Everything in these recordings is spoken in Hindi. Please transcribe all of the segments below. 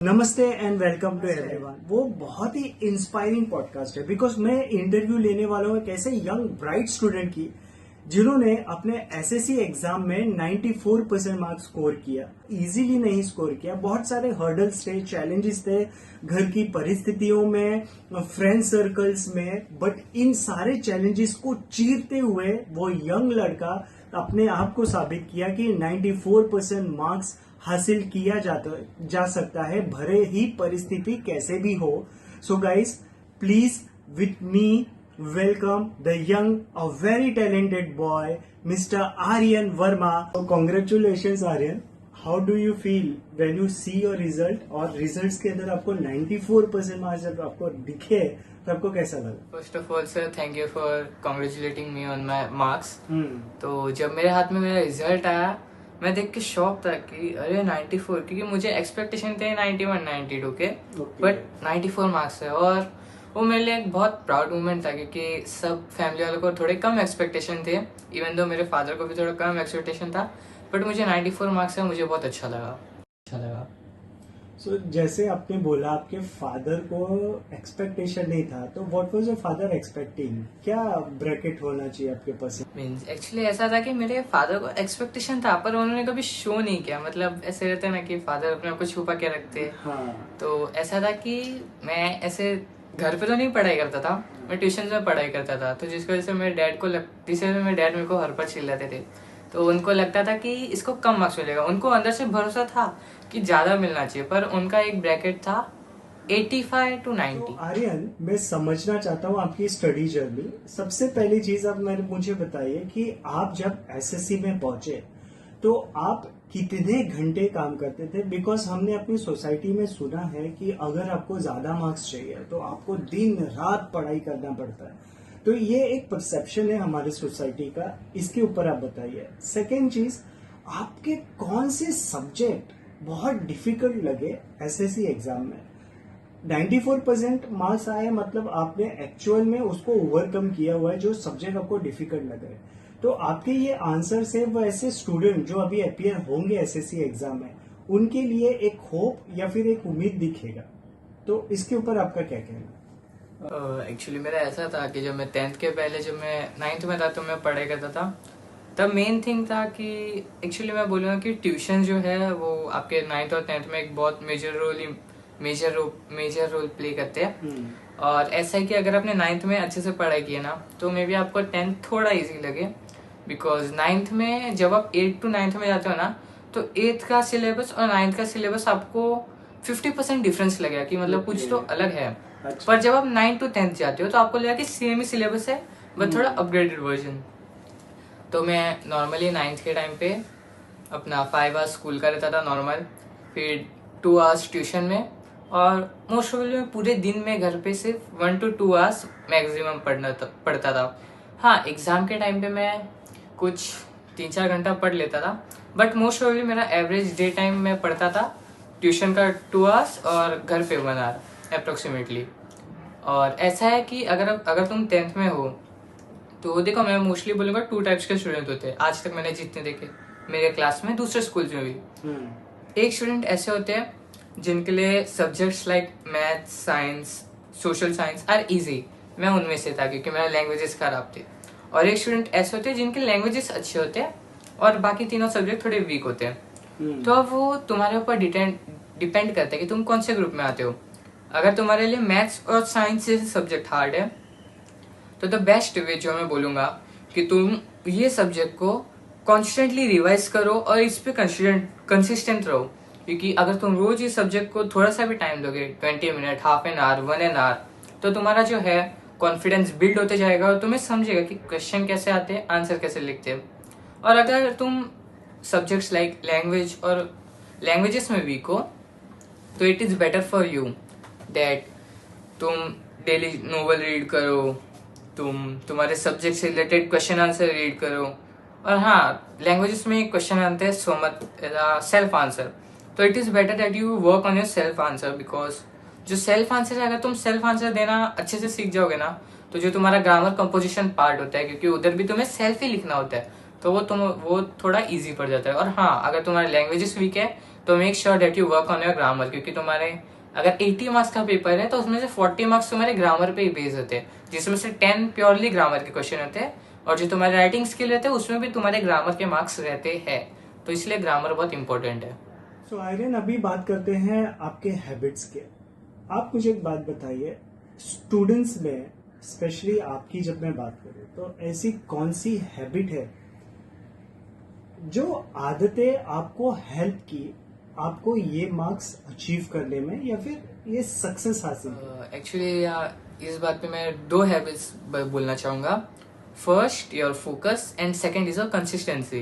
नमस्ते एंड वेलकम टू एवरीवन। वो बहुत ही इंस्पायरिंग पॉडकास्ट है बिकॉज मैं इंटरव्यू लेने वाला हूँ एक ऐसे यंग ब्राइट स्टूडेंट की जिन्होंने अपने एसएससी एग्जाम में 94% मार्क्स स्कोर किया। इजीली नहीं स्कोर किया, बहुत सारे हर्डल्स थे, चैलेंजेस थे घर की परिस्थितियों में, फ्रेंड सर्कल्स में, बट इन सारे चैलेंजेस को चीरते हुए वो यंग लड़का अपने आप को साबित किया कि 94% मार्क्स हासिल किया जा सकता है भले ही परिस्थिति कैसे भी हो। So guys, please with me welcome the young, a very talented boy, Mr. Aryan Verma. So congratulations Aryan. How do you feel when you see your result और results के अंदर आपको 94% मार्क्स जब आपको दिखे तो आपको कैसा लगा? First of all sir, thank you for congratulating me on my marks. तो जब मेरे हाथ में मेरा रिजल्ट आया, मैं देख के शॉक था कि अरे 94, क्योंकि मुझे एक्सपेक्टेशन थे 91 92 के, बट 94 मार्क्स है। और वो मेरे लिए एक बहुत प्राउड मोमेंट था क्योंकि सब फैमिली वालों को थोड़े कम एक्सपेक्टेशन थे, इवन दो मेरे फादर को भी थोड़ा कम एक्सपेक्टेशन था, बट मुझे 94 मार्क्स है, मुझे बहुत अच्छा लगा। So, जैसे आपने बोला आपके फादर को एक्सपेक्टेशन नहीं था, तो what was your father expecting? क्या ब्रैकेट होना चाहिए आपके पास? मीन्स एक्चुअली ऐसा था कि मेरे फादर को एक्सपेक्टेशन था, पर उन्होंने कभी शो नहीं किया। मतलब ऐसे रहते ना कि फादर अपने आप को छुपा के रखते। हाँ। तो ऐसा था कि मैं ऐसे घर पे तो नहीं पढ़ाई करता था, मैं ट्यूशन में पढ़ाई करता था। तो जिसकी वजह से मेरे डैड को जिससे मेरे डैड मेरे को हर पर चिल्लाते थे, तो उनको लगता था कि इसको कम मार्क्स मिलेगा। उनको अंदर से भरोसा था कि ज्यादा मिलना चाहिए, पर उनका एक ब्रैकेट था 85 to 90। तो आर्यन, मैं समझना चाहता हूँ आपकी स्टडी जर्नी। सबसे पहली चीज आप मुझे बताइए कि आप जब एसएससी में पहुंचे तो आप कितने घंटे काम करते थे? बिकॉज हमने अपनी सोसाइटी में सुना है कि अगर आपको ज्यादा मार्क्स चाहिए तो आपको दिन रात पढ़ाई करना पड़ता है। तो ये एक परसेप्शन है हमारी सोसाइटी का, इसके ऊपर आप बताइए। सेकेंड चीज, आपके कौन से सब्जेक्ट बहुत डिफिकल्ट लगे एसएससी एग्जाम में? 94% मार्क्स आए, मतलब आपने एक्चुअल में उसको ओवरकम किया हुआ है, जो सब्जेक्ट आपको डिफिकल्ट लगे। तो आपके ये आंसर से वो ऐसे स्टूडेंट जो अभी अपीयर होंगे एसएससी एग्जाम में, उनके लिए एक होप या फिर एक उम्मीद दिखेगा। तो इसके ऊपर आपका क्या कहना? एक्चुअली मेरा ऐसा था कि जब मैं 10th के पहले, जब मैं 9th में था तो मैं पढ़ाई करता था। तब मेन थिंग था कि एक्चुअली मैं बोलूँगा कि ट्यूशन जो है वो आपके 9th और 10th में एक बहुत मेजर रोल प्ले करते हैं। और ऐसा है कि अगर आपने 9th में अच्छे से पढ़ाई की है ना, तो मे बी आपको 10th थोड़ा इजी लगे। बिकॉज 9th में जब आप 8 to 9th में जाते हो ना, तो 8th का सिलेबस और 9th का सिलेबस आपको 50% डिफरेंस लगेगा कि मतलब कुछ तो अलग है। अच्छा। पर जब आप 9 to 10th जाते हो तो आपको लगेगा कि सेम ही सिलेबस है, बट थोड़ा अपग्रेडेड वर्जन। तो मैं नॉर्मली 9th के टाइम पे अपना 5 hours स्कूल का रहता था नॉर्मल, फिर 2 hours ट्यूशन में, और मोस्ट ऑफ में पूरे दिन में घर पे सिर्फ 1 to 2 hours मैक्सिमम पढ़ता था। हाँ, एग्जाम के टाइम पे मैं कुछ 3-4 घंटा पढ़ लेता था, बट मोस्ट ऑफ मेरा एवरेज डे टाइम में पढ़ता था ट्यूशन का 2 hours और घर पे 1 hour अप्रोक्सीमेटली। और ऐसा है कि अगर तुम 10th में हो तो देखो, मैं मोस्टली बोलूँगा 2 टाइप्स के स्टूडेंट होते हैं। आज तक मैंने जितने देखे मेरे क्लास में, दूसरे स्कूल में भी, एक स्टूडेंट ऐसे होते हैं जिनके लिए subjects like math, science, social science are easy. मैं उनमें से था क्योंकि मेरा लैंग्वेजेस खराब थे। और एक स्टूडेंट ऐसे होते हैं जिनके लैंग्वेजेस अच्छे होते हैं और बाकी तीनों सब्जेक्ट थोड़े वीक होते हैं। तो अब वो तुम्हारे ऊपर डिपेंड करता है कि तुम कौन से ग्रुप में आते हो। अगर तुम्हारे लिए मैथ्स और साइंस जैसे सब्जेक्ट हार्ड है, तो द बेस्ट वे जो मैं बोलूँगा कि तुम ये सब्जेक्ट को कॉन्स्टेंटली रिवाइज करो और इस पे कंसिस्टेंट रहो। क्योंकि अगर तुम रोज इस सब्जेक्ट को थोड़ा सा भी टाइम दोगे, 20 minute, half an hour, 1 hour, तो तुम्हारा जो है कॉन्फिडेंस बिल्ड होते जाएगा और तुम्हें समझेगा कि क्वेश्चन कैसे आते हैं, आंसर कैसे लिखते हैं। और अगर तुम सब्जेक्ट्स लाइक लैंग्वेज और लैंग्वेजेस में वीक हो, तो it is better for you that तुम डेली नोवेल रीड करो, तुम्हारे सब्जेक्ट से रिलेटेड क्वेश्चन आंसर रीड करो। और हाँ, लैंग्वेजेस में क्वेश्चन आते हैं सो मच सेल्फ आंसर, तो it is better that you work on your self answer. Because जो सेल्फ आंसर है, अगर तुम सेल्फ आंसर देना अच्छे से सीख जाओगे ना, तो जो तुम्हारा ग्रामर कंपोजिशन पार्ट होता है, क्योंकि उधर भी तुम्हें सेल्फ ही लिखना होता है, तो वो थोड़ा इजी पड़ जाता है। और हाँ, अगर तुम्हारी लैंग्वेजेस वीक है तो make sure that you work on your grammar, क्योंकि तुम्हारे अगर 80 मार्क्स का पेपर है तो उसमें से 40 मार्क्स तुम्हारे ग्रामर पे ही बेस होते हैं, जिसमें से 10 प्योरली ग्रामर के क्वेश्चन होते हैं, और जो तुम्हारे राइटिंग स्किल रहते हैं उसमें भी तुम्हारे ग्रामर के मार्क्स रहते हैं। तो इसलिए ग्रामर बहुत इंपॉर्टेंट है। सो आर्यन, अभी बात करते हैं आपके हैबिट्स के। आप मुझे एक बात बताइए, स्टूडेंट्स में स्पेशली आपकी जब मैं बात करूं तो ऐसी कौन सी हैबिट है जो आदतें आपको हेल्प की आपको ये मार्क्स अचीव करने में या फिर ये सक्सेस हासिल की? एक्चुअली इस बात पे मैं 2 हैबिट्स बोलना चाहूंगा। First your focus and second is your consistency.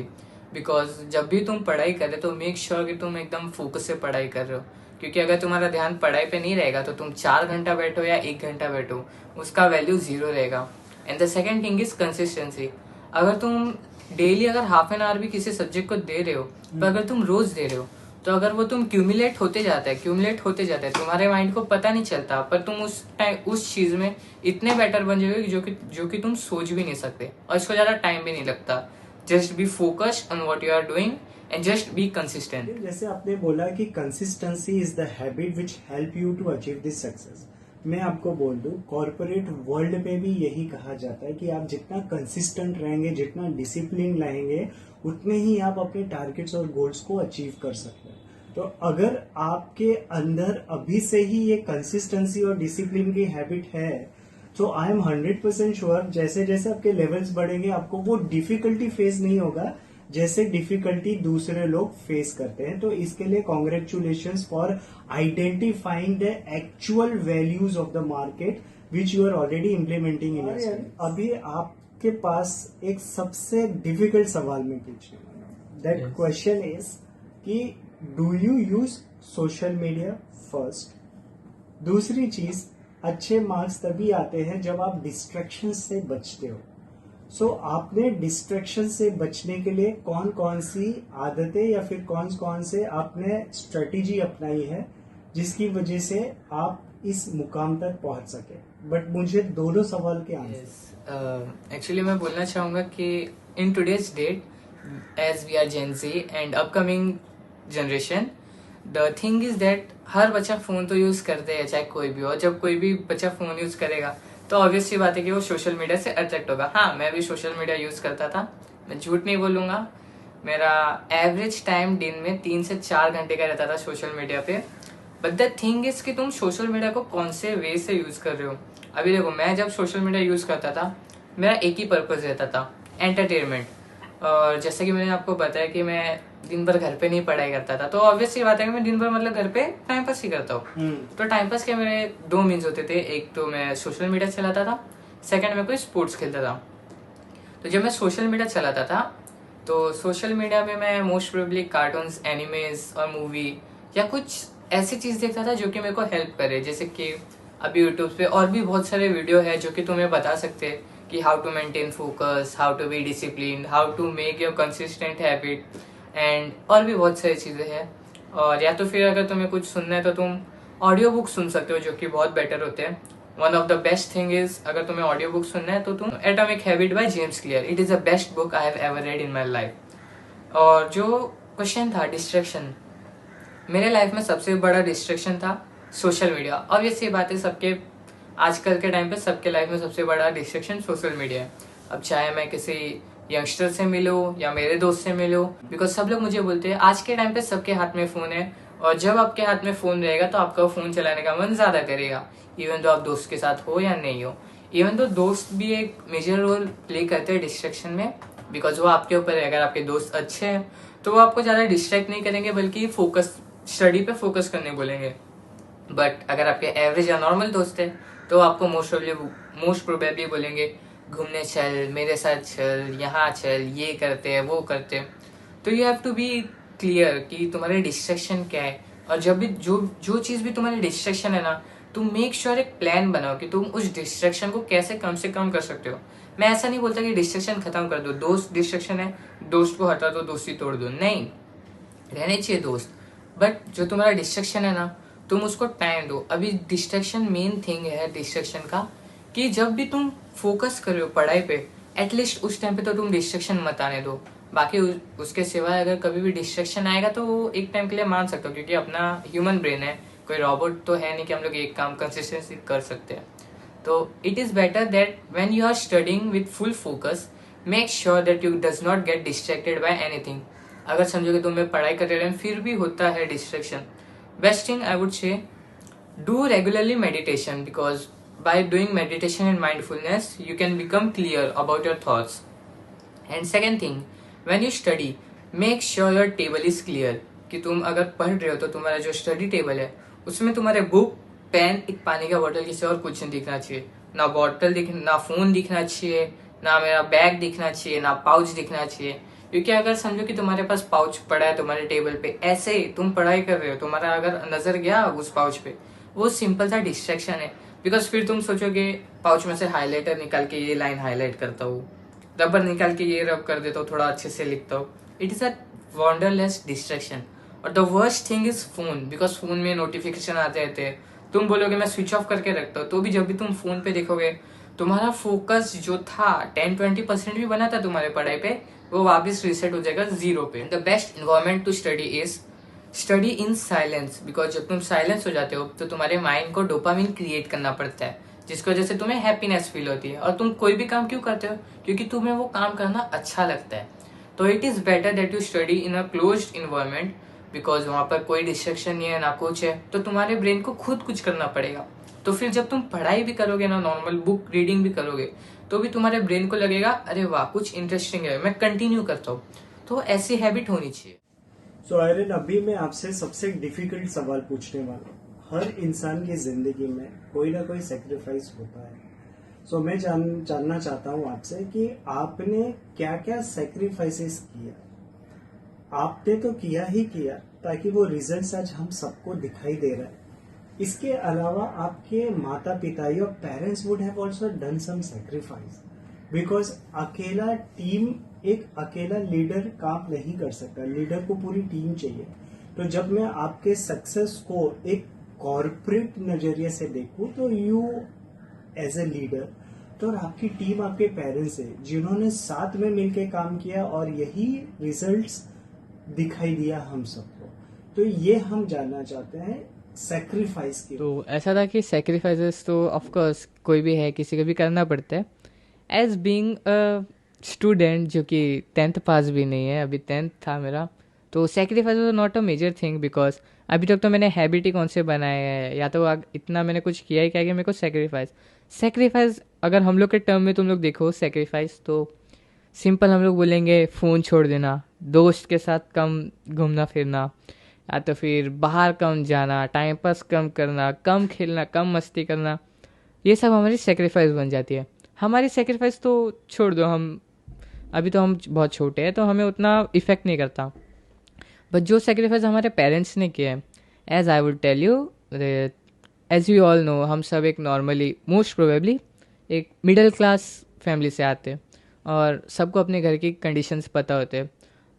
Because जब भी तुम पढ़ाई कर रहे तो मेक श्योर कि तुम एकदम फोकस से पढ़ाई कर रहे हो, क्योंकि अगर तुम्हारा ध्यान पढ़ाई पे नहीं रहेगा तो तुम 4 घंटा बैठो या 1 घंटा बैठो, उसका वैल्यू 0 रहेगा। And the second thing is consistency. अगर तुम डेली अगर हाफ एन आवर भी किसी सब्जेक्ट को दे रहे हो, तो अगर तुम रोज दे रहे हो तो अगर वो तुम क्यूमुलेट होते जाता है तुम्हारे माइंड को पता नहीं चलता, पर तुम उस टाइम उस चीज में इतने बेटर बन जाओगे जो कि तुम सोच भी नहीं सकते, और इसको ज्यादा टाइम भी नहीं लगता। Just be focused on what you are doing and just be consistent. जैसे आपने बोला कि consistency is the habit which help you to achieve this success. मैं आपको बोल दूं, कॉर्पोरेट वर्ल्ड में भी यही कहा जाता है कि आप जितना कंसिस्टेंट रहेंगे, जितना डिसिप्लिन रहेंगे, उतने ही आप अपने टारगेट्स और गोल्स को अचीव कर सकते हैं। तो अगर आपके अंदर अभी से ही ये कंसिस्टेंसी और डिसिप्लिन की हैबिट है तो आई एम 100% श्योर जैसे जैसे आपके लेवल्स बढ़ेंगे आपको वो डिफिकल्टी फेस नहीं होगा जैसे डिफिकल्टी दूसरे लोग फेस करते हैं। तो इसके लिए congratulations for identifying the actual values of the market which you are already implementing in your. अभी आपके पास एक सबसे डिफिकल्ट सवाल में पूछने वाला। दैट क्वेश्चन इज कि do you use social media first? दूसरी चीज, अच्छे मार्क्स तभी आते हैं जब आप डिस्ट्रैक्शन से बचते हो। सो आपने डिस्ट्रैक्शन से बचने के लिए कौन कौन सी आदतें या फिर कौन कौन से आपने स्ट्रेटेजी अपनाई है जिसकी वजह से आप इस मुकाम तक पहुंच सके? बट मुझे दोनों सवाल के आंसर। एक्चुअली मैं बोलना चाहूंगा कि in today's date, as we are gen Z and upcoming generation, the thing is that हर बच्चा फोन तो यूज करते हैं, चाहे कोई भी हो। जब कोई भी बच्चा फोन यूज करेगा तो ऑब्वियस सी बात है कि वो सोशल मीडिया से अट्रैक्ट होगा। हाँ, मैं भी सोशल मीडिया यूज करता था, मैं झूठ नहीं बोलूंगा। मेरा एवरेज टाइम दिन में 3 से 4 घंटे का रहता था सोशल मीडिया पे। बट द थिंग इज कि तुम सोशल मीडिया को कौन से वे से यूज कर रहे हो। अभी देखो, मैं जब सोशल मीडिया यूज करता था मेरा एक ही पर्पज रहता था, एंटरटेनमेंट। और जैसे कि मैंने आपको बताया कि मैं दिन भर घर पे नहीं पढ़ाई करता था, तो ऑब्वियस सी बात है कि मैं दिन भर मतलब घर पे टाइम पास ही करता हूँ। तो टाइम पास के मेरे 2 मीन्स होते थे। एक तो मैं सोशल मीडिया चलाता था, सेकंड मैं कोई स्पोर्ट्स खेलता था। तो जब मैं सोशल मीडिया चलाता था तो सोशल मीडिया में मैं मोस्ट प्रोबेबली कार्टून्स, एनिमेज और मूवी या कुछ ऐसी चीज देखता था जो कि मेरे को हेल्प करे। जैसे कि अभी यूट्यूब पे और भी बहुत सारे वीडियो है जो कि तुम्हें बता सकते हैं कि how to maintain focus, how to be discipline, how to make your consistent habit, and और भी बहुत सारी चीजें हैं। और या तो फिर अगर तुम्हें कुछ सुनना है तो तुम ऑडियो बुक सुन सकते हो, जो कि बहुत बेटर होते हैं। One of the best thing is, अगर तुम्हें ऑडियो बुक सुनना है तो तुम atomic habit by James clear, it is the best book I have ever read in my life. और जो क्वेश्चन था डिस्ट्रैक्शन, मेरे लाइफ में सबसे बड़ा डिस्ट्रैक्शन था सोशल मीडिया। ऑब्वियस ये बात है, सबके आजकल के टाइम पे सबके लाइफ में सबसे बड़ा डिस्ट्रैक्शन सोशल मीडिया है। अब चाहे मैं किसी यंगस्टर से मिलूं या मेरे दोस्त से मिलूं, बिकॉज सब लोग मुझे बोलते हैं आज के टाइम पे सबके हाथ में फोन है, और जब आपके हाथ में फोन रहेगा तो आपका फोन चलाने का मन ज्यादा करेगा, इवन तो आप दोस्त के साथ हो या नहीं हो। इवन तो दोस्त भी एक मेजर रोल प्ले करते हैं डिस्ट्रैक्शन में, बिकॉज वो आपके ऊपर है। अगर आपके दोस्त अच्छे हैं तो वो आपको ज्यादा डिस्ट्रैक्ट नहीं करेंगे, बल्कि फोकस, स्टडी पे फोकस करने बोलेंगे। बट अगर आपके एवरेज या नॉर्मल दोस्त है तो आपको मोस्ट प्रोबेबली बोलेंगे घूमने चल, मेरे साथ चल, यहाँ चल, ये करते हैं, वो करते हैं। तो you have to be clear कि तुम्हारे डिस्ट्रैक्शन क्या है, और जब भी जो चीज भी तुम्हारी डिस्ट्रैक्शन है ना, तुम मेक श्योर एक प्लान बनाओ कि तुम उस डिस्ट्रैक्शन को कैसे कम से कम कर सकते हो। मैं ऐसा नहीं बोलता कि डिस्ट्रैक्शन खत्म कर दो, दोस्त डिस्ट्रैक्शन है दोस्त को हटा दो, दोस्ती तोड़ दो, नहीं, रहने चाहिए दोस्त। बट जो तुम्हारा डिस्ट्रैक्शन है ना, तुम उसको टाइम दो। अभी डिस्ट्रैक्शन मेन थिंग है डिस्ट्रैक्शन का, कि जब भी तुम फोकस कर रहे हो पढ़ाई पे, एटलीस्ट उस टाइम पे तो तुम डिस्ट्रैक्शन मत आने दो। बाकी उसके सिवाय अगर कभी भी डिस्ट्रैक्शन आएगा तो वो एक टाइम के लिए मान सकता हूँ, क्योंकि अपना ह्यूमन ब्रेन है, कोई रोबोट तो है नहीं कि हम लोग एक काम कंसिस्टेंसी कर सकते हैं. तो it is better that when you are studying with full focus, make sure that you does not get distracted by anything. अगर समझो कि तुम्हें पढ़ाई कर रहे हैं फिर भी होता है distraction, best thing I would से do regularly meditation, because by doing meditation and mindfulness you can become clear about your thoughts. And second thing, when you study, make sure your table is clear. कि तुम अगर पढ़ रहे हो तो तुम्हारा जो स्टडी टेबल है उसमें तुम्हारे बुक, पेन, एक पानी का बोतल, किसी और कुछ नहीं दिखना चाहिए. ना बॉटल ना फोन दिखना चाहिए, ना मेरा बैग दिखना चाहिए, ना पाउच दिखना चाहिए. क्योंकि अगर समझो कि तुम्हारे पास पाउच पड़ा है तुम्हारे टेबल पे, ऐसे ही तुम पढ़ाई कर रहे हो, तुम्हारा अगर नजर गया उस पाउच पे, वो सिंपल सा डिस्ट्रैक्शन है. बिकॉज फिर तुम सोचोगे पाउच में से हाईलाइटर निकाल के ये लाइन हाईलाइट करता हूँ, रबर निकाल के ये रब कर देता हूँ, थोड़ा अच्छे से लिखता हूँ. It is a wonderless distraction. और the worst thing is phone, because phone में नोटिफिकेशन आते रहते हैं. तुम बोलोगे मैं स्विच ऑफ करके रखता हूँ, तो भी जब भी तुम फोन पे देखोगे तुम्हारा फोकस जो था 10-20% भी बना था तुम्हारे पढ़ाई पे, वो वापस रिसेट हो जाएगा 0 पे. The best environment to study is study in silence, because जब तुम साइलेंस हो जाते हो तो तुम्हारे माइंड को डोपामिन क्रिएट करना पड़ता है, जिसकी वजह से तुम्हें हैप्पीनेस फील होती है. और तुम कोई भी काम क्यों करते हो? क्योंकि तुम्हें वो काम करना अच्छा लगता है. तो it is better that you study in a closed environment, because वहां पर कोई डिस्ट्रैक्शन नहीं है, ना कुछ है, तो तुम्हारे ब्रेन को खुद कुछ करना पड़ेगा. तो फिर जब तुम पढ़ाई भी करोगे ना, नॉर्मल बुक रीडिंग भी करोगे, तो भी तुम्हारे ब्रेन को लगेगा अरे वाह कुछ इंटरेस्टिंग है, मैं कंटिन्यू करता हूँ. तो ऐसी हैबिट होनी चाहिए. सो आयरन, अभी मैं आपसे सबसे डिफिकल्ट सवाल पूछने वाला हूँ. हर इंसान की जिंदगी में कोई ना कोई सेक्रीफाइस होता है. सो मैं जानना चाहता हूँ आपसे कि आपने क्या क्या सेक्रीफाइसेस किया. आपने तो किया ही किया ताकि वो रिजल्ट्स आज हम सबको दिखाई दे रहा है. इसके अलावा आपके माता पिता, your parents would have also done some sacrifice, because अकेला टीम, एक अकेला लीडर काम नहीं कर सकता. लीडर को पूरी टीम चाहिए. तो जब मैं आपके सक्सेस को एक कॉर्पोरेट नजरिए से देखूं तो यू एज ए लीडर, तो और आपकी टीम आपके पेरेंट्स है जिन्होंने साथ में मिलकर काम किया और यही रिजल्ट्स दिखाई दिया हम सबको. तो ये हम जानना चाहते हैं सेक्रीफाइस की. तो ऐसा था कि सेक्रीफाइसेस तो ऑफकोर्स कोई भी है, किसी को भी करना पड़ता है. एज बीइंग अ स्टूडेंट जो कि 10th पास भी नहीं है, अभी 10th था मेरा, तो sacrifice was not a major thing, because अभी तक तो मैंने हैबिट ही कौन से बनाए हैं, या तो इतना मैंने कुछ किया ही क्या कि मेरे को सेक्रीफाइस अगर हम लोग के टर्म में तुम लोग देखो सेक्रीफाइस, तो सिंपल हम लोग बोलेंगे फ़ोन छोड़ देना, दोस्त के साथ कम घूमना फिरना, या तो फिर बाहर कम जाना, टाइम पास कम करना, कम खेलना, कम मस्ती करना. ये सब हमारी सेक्रीफाइस बन जाती है. हमारी सेक्रीफाइस तो छोड़ दो, हम अभी तो हम बहुत छोटे हैं तो हमें उतना इफ़ेक्ट नहीं करता. बट जो सेक्रीफाइस हमारे पेरेंट्स ने किया है, as I would tell you, as you all know, हम सब एक नॉर्मली मोस्ट प्रोबेबली एक मिडिल क्लास फैमिली से आते हैं और सबको अपने घर की कंडीशंस पता होते हैं.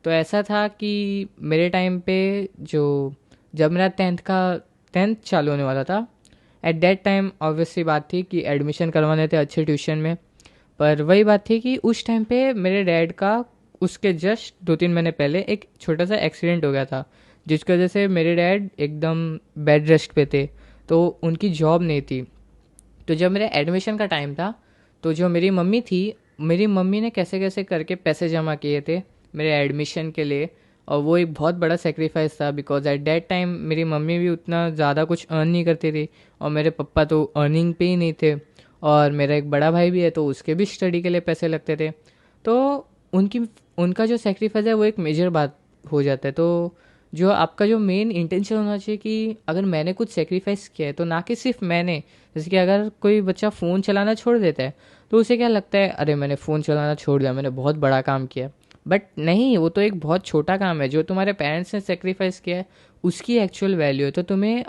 तो ऐसा था कि मेरे टाइम पे जब मेरा 10th चालू होने वाला था, एट दैट टाइम ऑब्वियसली बात थी कि एडमिशन करवाने थे अच्छे ट्यूशन में. पर वही बात थी कि उस टाइम पे मेरे डैड का उसके जस्ट 2-3 महीने पहले एक छोटा सा एक्सीडेंट हो गया था, जिसकी वजह से मेरे डैड एकदम बेड रेस्ट पे थे, तो उनकी जॉब नहीं थी. तो जब मेरे एडमिशन का टाइम था, तो जो मेरी मम्मी थी, मेरी मम्मी ने कैसे कैसे करके पैसे जमा किए थे मेरे एडमिशन के लिए. और वो एक बहुत बड़ा सेक्रीफाइस था, बिकॉज एट दैट टाइम मेरी मम्मी भी उतना ज़्यादा कुछ अर्न नहीं करती थी और मेरे पापा तो अर्निंग पे ही नहीं थे. और मेरा एक बड़ा भाई भी है तो उसके भी स्टडी के लिए पैसे लगते थे. तो उनका जो सेक्रीफाइस है वो एक मेजर बात हो जाता है. तो जो आपका जो मेन इंटेंशन होना चाहिए कि अगर मैंने कुछ सेक्रीफाइस किया है, तो ना कि सिर्फ मैंने, जैसे कि अगर कोई बच्चा फ़ोन चलाना छोड़ देता है तो उसे क्या लगता है, अरे मैंने फ़ोन चलाना छोड़ दिया, मैंने बहुत बड़ा काम किया. बट नहीं, वो तो एक बहुत छोटा काम है. जो तुम्हारे पेरेंट्स ने सेक्रीफाइस किया है उसकी एक्चुअल वैल्यू है. तो तुम्हें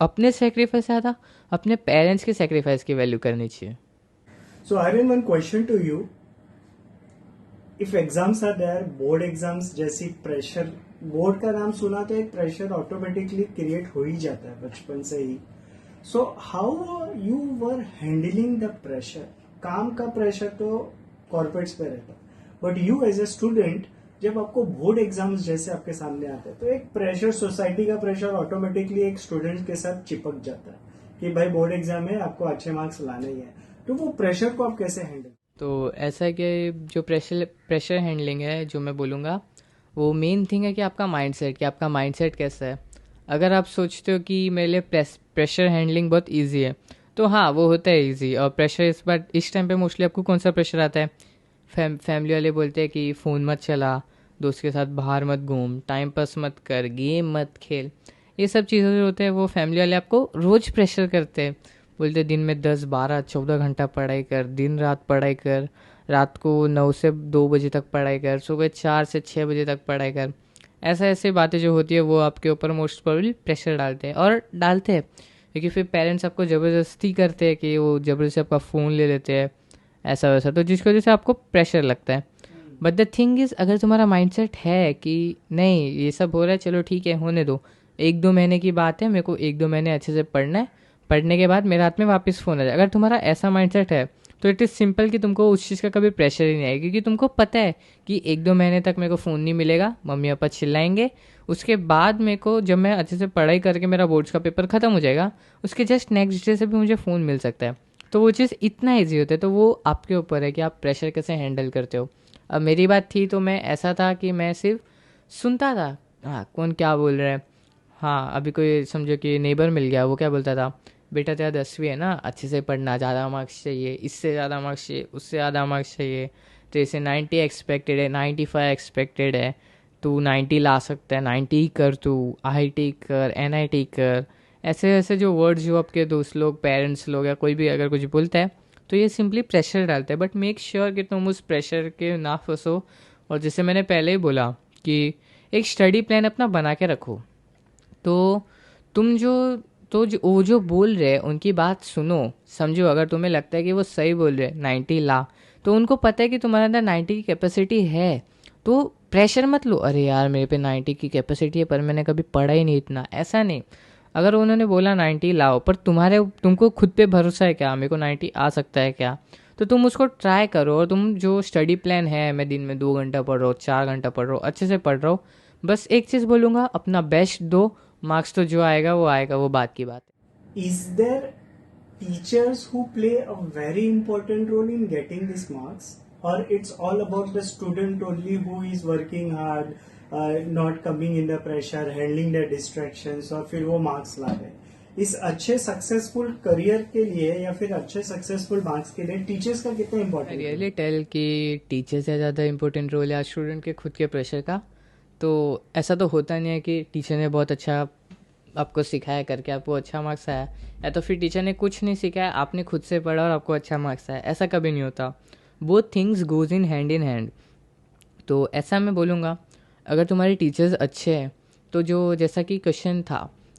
अपने सेक्रीफाइस से ज़्यादा अपने पेरेंट्स के सेक्रीफाइस की वैल्यू करनी चाहिए. So Aryan, one question to you. If exams are there, board exams जैसी प्रेशर, बोर्ड का नाम सुना तो एक प्रेशर ऑटोमेटिकली क्रिएट हो ही जाता है बचपन से ही. So how you were handling the pressure? काम का प्रेशर तो कॉर्पोरेट्स पे रहता, but you as a student जब आपको बोर्ड एग्जाम्स जैसे आपके सामने आते हैं तो एक प्रेशर, सोसाइटी का प्रेशर ऑटोमेटिकली एक स्टूडेंट के साथ चिपक जाता है कि भाई बोर्ड एग्जाम है, आपको अच्छे मार्क्स लाने ही है। तो वो प्रेशर को आप कैसे हैंडल? तो ऐसा है कि जो प्रेशर हैंडलिंग है जो मैं बोलूँगा, वो मेन थिंग है कि आपका माइंडसेट, कि आपका माइंडसेट कैसा है। अगर आप सोचते हो कि मेरे लिए प्रेशर हैंडलिंग बहुत इजी है, तो हाँ वो होता है इजी। और प्रेशर इस टाइम पे मोस्टली आपको कौन सा प्रेशर आता है? फैमिली वाले बोलते हैं कि फ़ोन मत चला, दोस्त के साथ बाहर मत घूम, टाइम पास मत कर, गेम मत खेल। ये सब चीज़ें जो होते हैं वो फैमिली वाले आपको रोज़ प्रेशर करते हैं। बोलते दिन में 10 12 14 घंटा पढ़ाई कर, दिन रात पढ़ाई कर, रात को 9 से 2 बजे तक पढ़ाई कर, सुबह 4 से 6 बजे तक पढ़ाई कर। ऐसे बातें जो होती है वो आपके ऊपर मोस्ट प्रोबेबली प्रेशर डालते हैं, और डालते हैं क्योंकि फिर पेरेंट्स आपको ज़बरदस्ती करते हैं कि वो ज़बरदस्ती आपका फ़ोन ले लेते हैं, ऐसा वैसा, तो जिसकी वजह से आपको प्रेशर लगता है। बट द थिंग इज़, अगर तुम्हारा माइंडसेट है कि नहीं ये सब हो रहा है, चलो ठीक है होने दो, 1 2 महीने की बात है, मेरे को 1 2 महीने अच्छे से पढ़ना है, पढ़ने के बाद मेरे हाथ में वापस फ़ोन आ जाए, अगर तुम्हारा ऐसा माइंडसेट है तो इट इज़ सिंपल कि तुमको उस चीज़ का कभी प्रेशर ही नहीं आएगा, क्योंकि तुमको पता है कि 1 2 महीने तक मेरे को फ़ोन नहीं मिलेगा, मम्मी पापा चिल्लाएंगे, उसके बाद मेरे को जब मैं अच्छे से पढ़ाई करके मेरा बोर्ड्स का पेपर ख़त्म हो जाएगा, उसके जस्ट नेक्स्ट डे से भी मुझे फ़ोन मिल सकता है। तो वो चीज़ इतना ईजी होता है। तो वो आपके ऊपर है कि आप प्रेशर कैसे हैंडल करते हो। अब मेरी बात थी तो मैं ऐसा था कि मैं सिर्फ सुनता था, हाँ कौन क्या बोल रहा है। हाँ अभी कोई समझो कि नेबर मिल गया, वो क्या बोलता था, बेटा तेरा 10वीं है ना, अच्छे से पढ़ना, ज़्यादा मार्क्स चाहिए, इससे ज़्यादा मार्क्स चाहिए, उससे ज़्यादा मार्क्स चाहिए, तो इसे 90 एक्सपेक्टेड है, 95 एक्सपेक्टेड है, तू 90 ला सकता है, 90 कर, तू IIT कर, NIT कर। ऐसे ऐसे जो वर्ड्स जो आपके दोस्त लोग, पेरेंट्स लोग या कोई भी अगर कुछ बोलता है तो ये सिंपली प्रेशर डालता है। बट मेक श्योर कि तुम उस प्रेशर के ना फंसो। और जैसे मैंने पहले ही बोला कि एक स्टडी प्लान अपना बना के रखो। तो तुम वो जो बोल रहे हैं उनकी बात सुनो, समझो, अगर तुम्हें लगता है कि वो सही बोल रहे हैं 90 ला, तो उनको पता है कि तुम्हारे अंदर 90 की कैपेसिटी है, तो प्रेशर मत लो, अरे यार मेरे पे 90 की कैपेसिटी है पर मैंने कभी पढ़ा ही नहीं इतना, ऐसा नहीं। अगर उन्होंने बोला 90 लाओ, पर तुमको खुद पे भरोसा है क्या, मेरे को 90 आ सकता है क्या, तो तुम उसको ट्राई करो। और तुम जो स्टडी प्लान है, मैं दिन में 2 घंटा पढ़ रहा हूँ, 4 घंटा पढ़ रहा हूँ, अच्छे से पढ़ रहा हूँ, बस एक चीज़ बोलूँगा, अपना बेस्ट दो, मार्क्स तो जो आएगा वो आएगा, वो बात की बात है। Is there teachers who play a very important role in getting these marks, or it's all about the student only who is working hard, not coming in the pressure, handling the distractions, और फिर वो मार्क्स ला रहे हैं? इस अच्छे सक्सेसफुल करियर के लिए या फिर अच्छे सक्सेसफुल मार्क्स के लिए टीचर्स का कितना आई इम्पोर्टेंट रियली टेल कि टीचर से ज़्यादा इंपॉर्टेंट रोल है आज स्टूडेंट के खुद के प्रेशर का। तो ऐसा तो होता नहीं है कि टीचर ने बहुत अच्छा आपको सिखाया करके आपको अच्छा मार्क्स आया, या तो फिर टीचर ने कुछ नहीं सिखाया, आपने खुद से पढ़ा और आपको अच्छा मार्क्स आया, ऐसा कभी नहीं होता। Both things goes in hand. तो ऐसा मैं बोलूँगा, अगर तुम्हारे टीचर्स अच्छे हैं तो जो जैसा कि क्वेश्चन था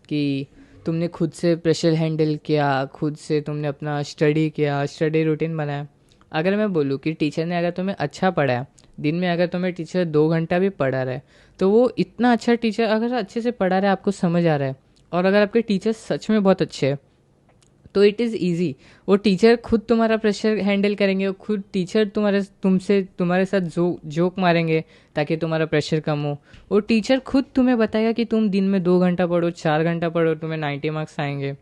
कि तुमने खुद से प्रेशर हैंडल किया, खुद से तुमने अपना स्टडी किया, स्टडी रूटीन बनाया। अगर मैं बोलूँ कि टीचर ने अगर तुम्हें अच्छा पढ़ाया, दिन में अगर तुम्हें टीचर 2 घंटा भी पढ़ा रहा है, तो वो इतना अच्छा टीचर अगर अच्छे से पढ़ा रहा है, आपको समझ आ रहा है, और अगर आपके टीचर सच में बहुत अच्छे हैं, तो इट इज़ ईजी। वो टीचर खुद तुम्हारा प्रेशर हैंडल करेंगे, खुद टीचर तुम्हारे साथ जोक मारेंगे ताकि तुम्हारा प्रेशर कम हो। वो टीचर खुद तुम्हें बताएगा कि तुम दिन में 2 घंटा पढ़ो, 4 घंटा पढ़ो, तुम्हें 90 मार्क्स आएंगे।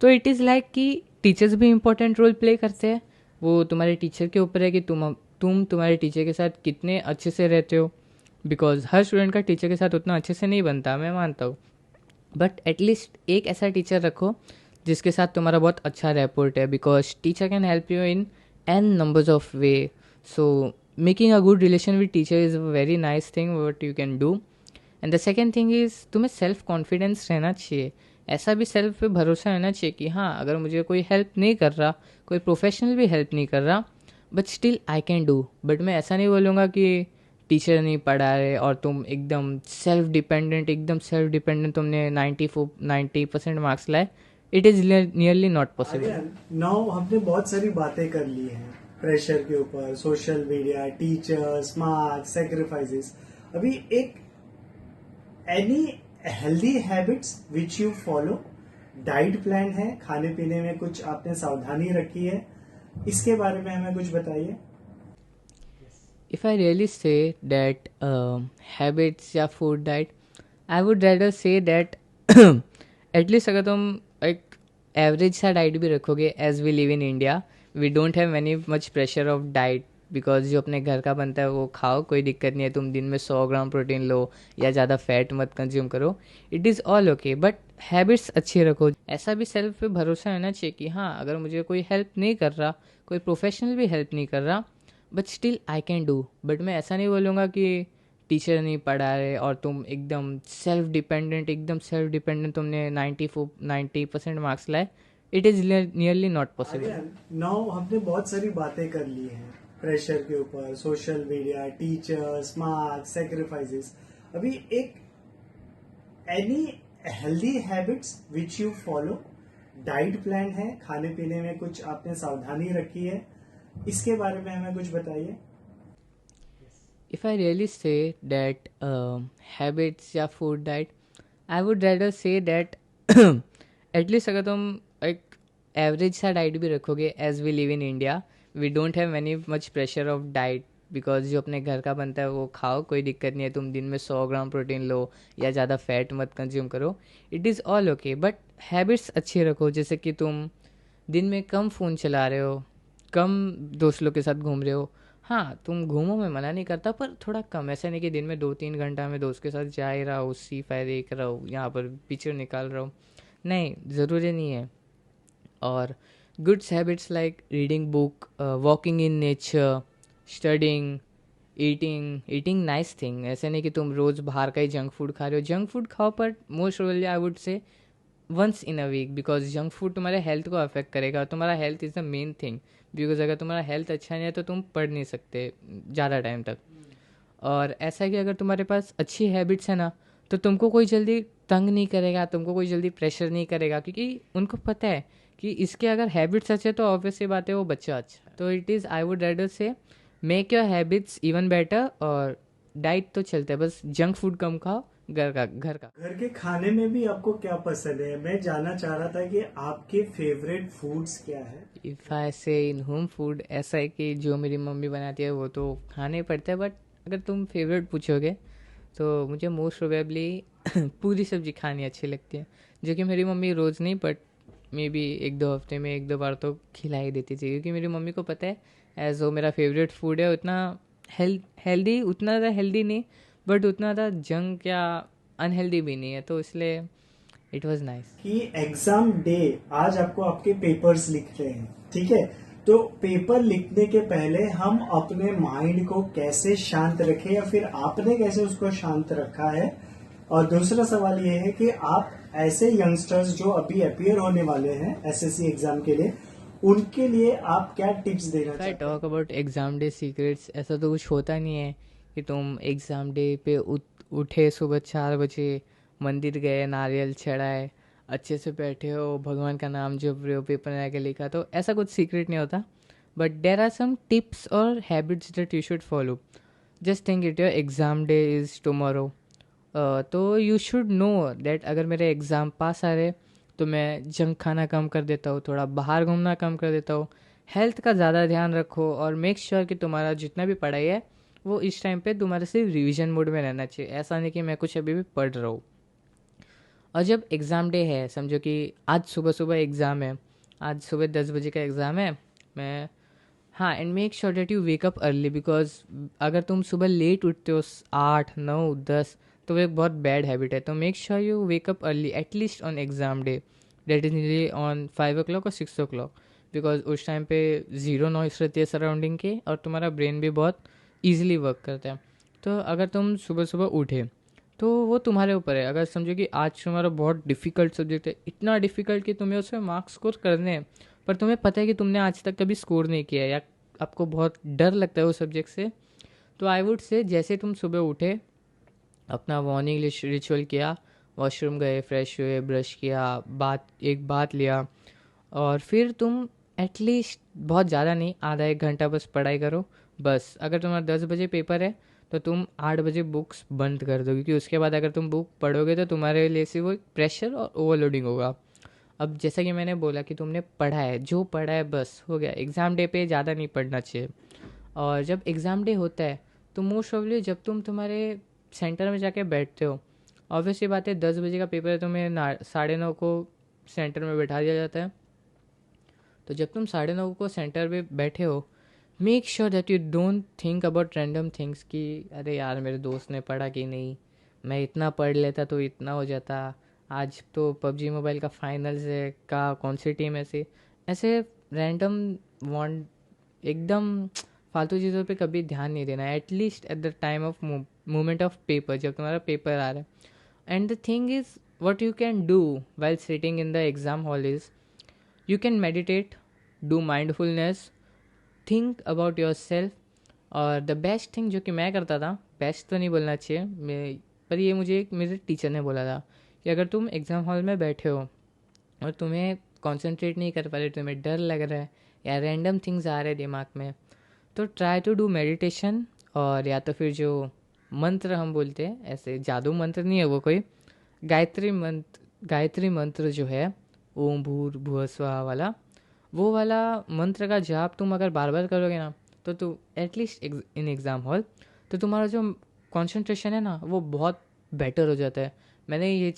तो इट इज़ लाइक कि टीचर्स भी इंपॉर्टेंट रोल प्ले करते हैं। वो तुम्हारे टीचर के ऊपर है कि तुम तुम्हारे टीचर के साथ कितने अच्छे से रहते हो। बिकॉज हर स्टूडेंट का टीचर के साथ उतना अच्छे से नहीं बनता, मैं मानता हूँ, बट एटलीस्ट एक ऐसा टीचर रखो जिसके साथ तुम्हारा बहुत अच्छा रैपोर्ट है, because teacher can help you in an numbers of way. So making a good relation with teacher is a very nice thing what you can do. And the second thing is, तुम्हें सेल्फ कॉन्फिडेंस रहना चाहिए, ऐसा भी सेल्फ पे भरोसा रहना चाहिए कि हाँ अगर मुझे कोई हेल्प नहीं कर रहा, कोई प्रोफेशनल भी हेल्प नहीं कर रहा, but still I can do. But मैं ऐसा नहीं बोलूँगा कि टीचर नहीं पढ़ा रहे और तुम एकदम सेल्फ डिपेंडेंट तुमने 90% मार्क्स लाए। It is nearly not possible. Now हमने बहुत सारी बातें कर ली हैं प्रेशर के ऊपर, social media, teachers, marks, sacrifices. अभी एक any healthy habits which you follow, diet plan है, खाने पीने में कुछ आपने सावधानी रखी है, इसके बारे में हमें कुछ बताइए। If I really say that habits या food diet, I would rather say that at least अगर तुम एक एवरेज सा डाइट भी रखोगे, as we live in India, we don't have any much pressure of diet, because जो अपने घर का बनता है वो खाओ, कोई दिक्कत नहीं है. तुम दिन में 100 ग्राम प्रोटीन लो या ज़्यादा फैट मत कंज्यूम करो, it is all okay. But habits अच्छी रखो. ऐसा भी सेल्फ पे भरोसा होना चाहिए कि हाँ, अगर मुझे कोई हेल्प नहीं कर रहा, कोई प्रोफेशनल भी हेल्प नहीं कर रहा, but still I can do. But मैं ऐसा नहीं बोलूँगा कि टीचर नहीं पढ़ा रहे और तुम एकदम सेल्फ डिपेंडेंट तुमने 90% मार्क्स लाए. It is nearly not possible. Now हमने बहुत सारी बातें कर ली हैं प्रेशर के ऊपर, social media, teachers, marks, sacrifices. अभी एक any healthy habits which you follow, diet plan है, खाने पीने में कुछ आपने सावधानी रखी है, इसके बारे में हमें कुछ बताइए. If I really say that habits या food diet, I would rather say that at least अगर तुम एक एवरेज सा डाइट भी रखोगे, as we live in India, we don't have any much pressure of diet, because जो अपने घर का बनता है वो खाओ, कोई दिक्कत नहीं है. तुम दिन में 100 ग्राम प्रोटीन लो या ज़्यादा फैट मत कंज्यूम करो, it is all okay. But habits अच्छी रखो, जैसे कि तुम दिन में कम फ़ोन चला रहे हो, कम दोस्त लोग के साथ घूम रहे हो. हाँ, तुम घूमो, मैं मना नहीं करता, पर थोड़ा कम. ऐसा नहीं कि दिन में 2-3 घंटा मैं दोस्त के साथ जा ही रहा हूँ, सी फायर देख रहा हूँ, यहाँ पर पिक्चर निकाल रहा हूँ. नहीं, ज़रूरी नहीं है. और goods habits like reading book, walking in nature, studying, eating nice thing. ऐसे नहीं कि तुम रोज़ बाहर का ही जंक फूड खा रहे हो. जंक फूड खाओ, पर most probably I would say once in a week, because junk food तुम्हारे हेल्थ को अफेक्ट करेगा. तुम्हारा health is the main thing, because अगर तुम्हारा हेल्थ अच्छा नहीं है तो तुम पढ़ नहीं सकते ज़्यादा टाइम तक. और ऐसा है कि अगर तुम्हारे पास अच्छी हैबिट्स है ना, तो तुमको कोई जल्दी तंग नहीं करेगा, तुमको कोई जल्दी प्रेशर नहीं करेगा, क्योंकि उनको पता है कि इसके अगर हैबिट्स अच्छे तो ऑब्वियसली बात है वो बच्चा अच्छा. तो it is, I would rather say, make your habits even better. और डाइट तो चलता है, बस जंक फूड कम खाओ. घर के खाने में भी आपको क्या पसंद है? मैं जानना चाह रहा था कि आपके फेवरेट फूड्स क्या है. इफ़ आई से इन होम फूड, ऐसा है कि जो मेरी मम्मी बनाती है वो तो खाने ही पड़ता है. बट अगर तुम फेवरेट पूछोगे तो मुझे मोस्ट प्रोबेबली पूरी सब्जी खानी अच्छी लगती है, जो कि मेरी मम्मी रोज़ नहीं, बट मे बी 1-2 हफ्ते में 1-2 बार तो खिला ही देती थी, क्योंकि मेरी मम्मी को पता है एज वो मेरा फेवरेट फूड है. उतना हेल्दी, उतना ज़्यादा हेल्दी नहीं, बट उतना ज़्यादा जंक या अनहेल्दी भी नहीं है, तो इसलिए इट वॉज नाइस. कि एग्जाम डे, आज आपको आपके पेपर्स लिखते हैं, ठीक है, तो पेपर लिखने के पहले हम अपने माइंड को कैसे शांत रखें, या फिर आपने कैसे उसको शांत रखा है. और दूसरा सवाल ये है कि आप ऐसे यंगस्टर्स जो अभी अपियर होने वाले हैं एसएससी एग्जाम के लिए, उनके लिए आप क्या टिप्स देना चाहते आई हैं? Talk about exam day secrets, ऐसा तो कुछ होता नहीं है कि तुम एग्ज़ाम डे पे उठे सुबह 4 बजे, मंदिर गए, नारियल चढ़ाए, अच्छे से बैठे हो, भगवान का नाम जप रहे हो, पेपर में आके लिखा, तो ऐसा कुछ सीक्रेट नहीं होता. But there are some tips और habits that you should follow. Just think it, your exam day is tomorrow, तो यू शुड नो दैट अगर मेरे एग्ज़ाम पास आ रहे तो मैं जंक खाना कम कर देता हूँ, थोड़ा बाहर घूमना कम कर देता हूँ. हेल्थ का ज़्यादा ध्यान रखो और मेक श्योर कि तुम्हारा जितना भी पढ़ाई है वो इस टाइम पे तुम्हारे सिर्फ रिवीजन मोड में रहना चाहिए. ऐसा नहीं कि मैं कुछ अभी भी पढ़ रहा हूँ. और जब एग्ज़ाम डे है, समझो कि आज सुबह सुबह एग्ज़ाम है, आज सुबह 10 बजे का एग्ज़ाम है, मैं, हाँ, and make sure that you wake up early, because अगर तुम सुबह लेट उठते हो 8, 9, 10, तो वो एक बहुत बैड हैबिट है. तो make sure you wake up early at least on exam day, that is nearly on 5 o'clock और 6 o'clock, बिकॉज उस टाइम पे ज़ीरो नॉइस रहती है सराउंडिंग के और तुम्हारा ब्रेन भी बहुत ईजिली वर्क करता है. तो अगर तुम सुबह सुबह उठे तो वो तुम्हारे ऊपर है. अगर समझो कि आज तुम्हारा बहुत डिफ़िकल्ट सब्जेक्ट है, इतना डिफ़िकल्ट कि तुम्हें उसमें मार्क्स स्कोर करने हैं, पर तुम्हें पता है कि तुमने आज तक कभी स्कोर नहीं किया है या आपको बहुत डर लगता है उस सब्जेक्ट से, तो आई वुड से जैसे तुम सुबह उठे, अपना मॉर्निंग रिचुअल किया, वॉशरूम गए, फ्रेश हुए, ब्रश किया, बात लिया, और फिर तुम एटलीस्ट बहुत ज़्यादा नहीं, आधा 1 घंटा बस पढ़ाई करो. बस अगर तुम्हारा 10 बजे पेपर है तो तुम 8 बजे बुक्स बंद कर दो, क्योंकि उसके बाद अगर तुम बुक पढ़ोगे तो तुम्हारे लिए से वो प्रेशर और ओवरलोडिंग होगा. अब जैसा कि मैंने बोला कि तुमने पढ़ा है, जो पढ़ा है बस हो गया. एग्ज़ाम डे पे ज़्यादा नहीं पढ़ना चाहिए. और जब एग्ज़ाम डे होता है तो मोस्ट ऑफली जब तुम तुम्हारे सेंटर में जाके बैठते हो, ऑब्वियसली बात है 10 बजे का पेपर है, तुम्हें 9:30 को सेंटर में बैठा दिया जाता है। तो जब तुम 9:30 को सेंटर में बैठे हो, make sure that you don't think about random things कि अरे यार मेरे दोस्त ने पढ़ा कि नहीं, मैं इतना पढ़ लेता तो इतना हो जाता, आज तो पबजी मोबाइल का फाइनल्स है का कौन सी टीम ऐसे रैंडम वॉन्ट एकदम फालतू चीज़ों पे कभी ध्यान नहीं देना, at least at the time of moment of paper, जब तुम्हारा पेपर आ रहा है। And the thing is what you can do while sitting in the exam hall is you can meditate, do mindfulness, think about yourself। और द बेस्ट थिंग जो कि मैं करता था, बेस्ट तो नहीं बोलना चाहिए मैं, पर ये मुझे एक मेरे टीचर ने बोला था कि अगर तुम एग्ज़ाम हॉल में बैठे हो और तुम्हें कंसंट्रेट नहीं कर पा रहे, तुम्हें डर लग रहा है या रैंडम थिंग्स आ रहे दिमाग में, तो ट्राई टू डू मेडिटेशन। और या तो फिर जो मंत्र हम बोलते हैं, ऐसे जादू मंत्र नहीं है वो कोई, गायत्री मंत्र जो है ओम भूर्भुवः स्वः वाला, वो वाला मंत्र का जाप तुम अगर बार बार करोगे ना, तो एटलीस्ट इन एग्ज़ाम हॉल तो तुम्हारा जो कंसंट्रेशन है ना वो बहुत बेटर हो जाता है। मैं ये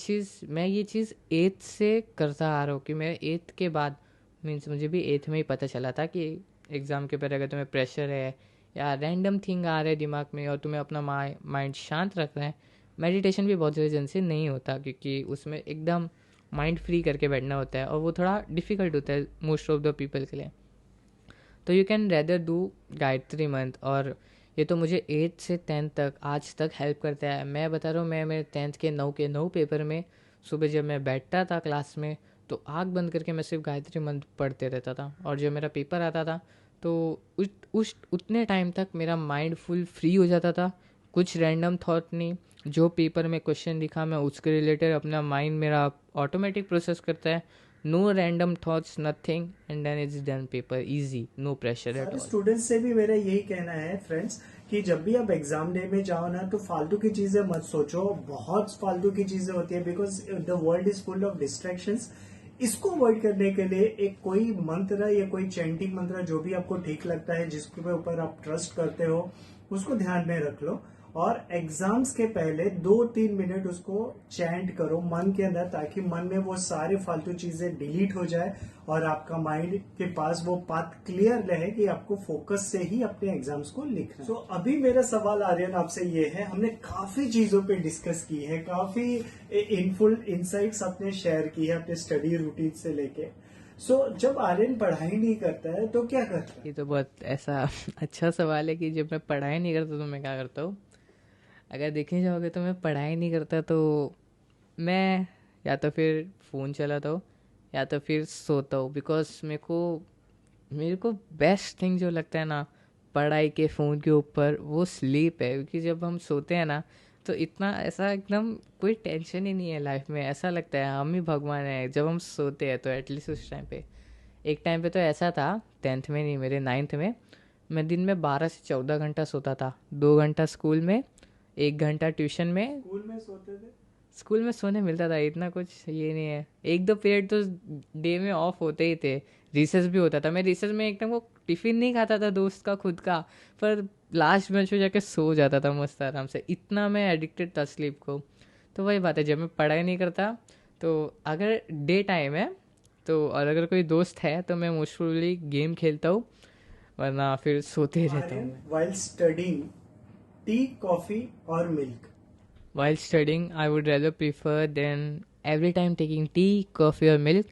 चीज़ 8th से करता आ रहा हूँ कि मैं 8th के बाद मीन्स मुझे भी 8th में ही पता चला था कि एग्ज़ाम के पहले अगर तुम्हें प्रेशर है या रैंडम थिंग आ रहे दिमाग में और तुम्हें अपना माइंड शांत रखना है, मेडिटेशन भी बहुत जल्दी से नहीं होता, क्योंकि उसमें एकदम माइंड फ्री करके बैठना होता है और वो थोड़ा डिफ़िकल्ट होता है मोस्ट ऑफ द पीपल के लिए। तो you can rather do Gayatri मंत्र। और ये तो मुझे 8th से 10th तक आज तक हेल्प करता है। मैं बता रहा हूँ, मैं मेरे 10th के 9 पेपर में सुबह जब मैं बैठता था क्लास में तो आँख बंद करके मैं सिर्फ गायत्री मंत्र पढ़ते रहता था, और जब मेरा पेपर आता था तो उतने टाइम तक मेरा माइंड फुल फ्री हो जाता था, कुछ रैंडम थॉट नहीं, जो पेपर में क्वेश्चन दिखा मैं उसके रिलेटेड अपना माइंड मेरा ऑटोमेटिक प्रोसेस करता है, no random thoughts nothing, and then it's done paper easy, no pressure at all. Students से भी मेरा यही कहना है फ्रेंड्स कि जब भी आप एग्जाम डे में जाओ ना तो फालतू की चीजें मत सोचो, बहुत फालतू की चीजें होती है because the world is full of distractions. इसको अवॉइड करने के लिए एक कोई मंत्र या कोई चैंटिंग मंत्र जो भी आपको ठीक लगता है, जिसके ऊपर आप ट्रस्ट करते हो, उसको ध्यान में रख लो और एग्जाम्स के पहले 2-3 मिनट उसको चैंट करो मन के अंदर, ताकि मन में वो सारे फालतू चीजें डिलीट हो जाए और आपका माइंड के पास वो बात क्लियर रहे कि आपको फोकस से ही अपने एग्जाम्स को लिखना है। तो अभी मेरा सवाल आर्यन आपसे ये है, हमने काफी चीजों पे डिस्कस की है, काफी इनफुल इनसाइट्स आपने शेयर की है अपने स्टडी रूटीन से लेके। जब आर्यन पढ़ाई नहीं करता है तो क्या करता है? ये तो बहुत ऐसा अच्छा सवाल है कि जब मैं पढ़ाई नहीं करता तो मैं क्या करता हूँ। अगर देखने जाओगे तो मैं पढ़ाई नहीं करता तो मैं या तो फिर फ़ोन चलाता हूँ या तो फिर सोता हूँ, बिकॉज मेरे को बेस्ट थिंग जो लगता है ना पढ़ाई के फ़ोन के ऊपर वो स्लीप है। क्योंकि जब हम सोते हैं ना तो इतना ऐसा एकदम कोई टेंशन ही नहीं है लाइफ में, ऐसा लगता है हम ही भगवान हैं जब हम सोते हैं। तो एटलीस्ट उस टाइम पे, एक टाइम पे तो ऐसा था 10th में नहीं, मेरे 9th में मैं दिन में 12 से 14 घंटा सोता था, 2 घंटा स्कूल में, 1 घंटा ट्यूशन में। स्कूल में सोते थे? स्कूल में सोने मिलता था, इतना कुछ ये नहीं है, 1-2 पीरियड तो डे में ऑफ होते ही थे, रिसेस भी होता था। मैं रिसेस में एकदम वो टिफ़िन नहीं खाता था दोस्त का खुद का, पर लास्ट बेंच पे जाके सो जाता था मस्त आराम से, इतना मैं एडिक्टेड था स्लीप को। तो वही बात है, जब मैं पढ़ाई नहीं करता तो अगर डे टाइम है तो, और अगर कोई दोस्त है तो मैं मोस्टली गेम खेलता हूँ, वरना फिर सोते रहता हूँ। While studying, टी, कॉफी और milk? While studying, I would rather prefer than every time taking tea, coffee or milk,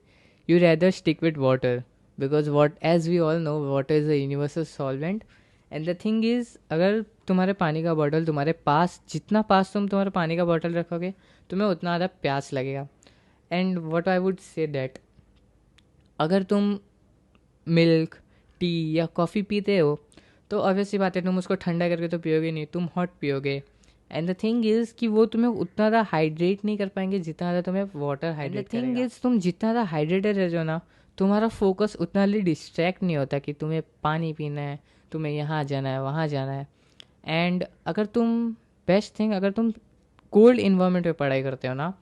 you rather stick with water, because as we all know, water is a universal solvent. And the thing is, अगर तुम्हारे पानी का बॉटल तुम्हारे पास, जितना पास तुम तुम्हारे पानी का बॉटल रखोगे तुम्हें उतना ज़्यादा प्यास लगेगा। And what I would say that अगर तुम मिल्क, टी या कॉफ़ी पीते हो तो ऑब्वियसली बात है तुम उसको ठंडा करके तो पियोगे नहीं, तुम हॉट पियोगे। एंड द थिंग इज़ कि वो तुम्हें उतना ज़्यादा हाइड्रेट नहीं कर पाएंगे जितना ज़्यादा तुम्हें वाटर हाइड्रेट करेगा। थिंग इज़ तुम जितना ज़्यादा हाइड्रेटेड रह जाओ ना, तुम्हारा फोकस उतना जल्दी डिस्ट्रैक्ट नहीं होता कि तुम्हें पानी पीना है, तुम्हें यहाँ जाना है, वहाँ जाना है। एंड अगर तुम कोल्ड इन्वायरमेंट में पढ़ाई करते हो ना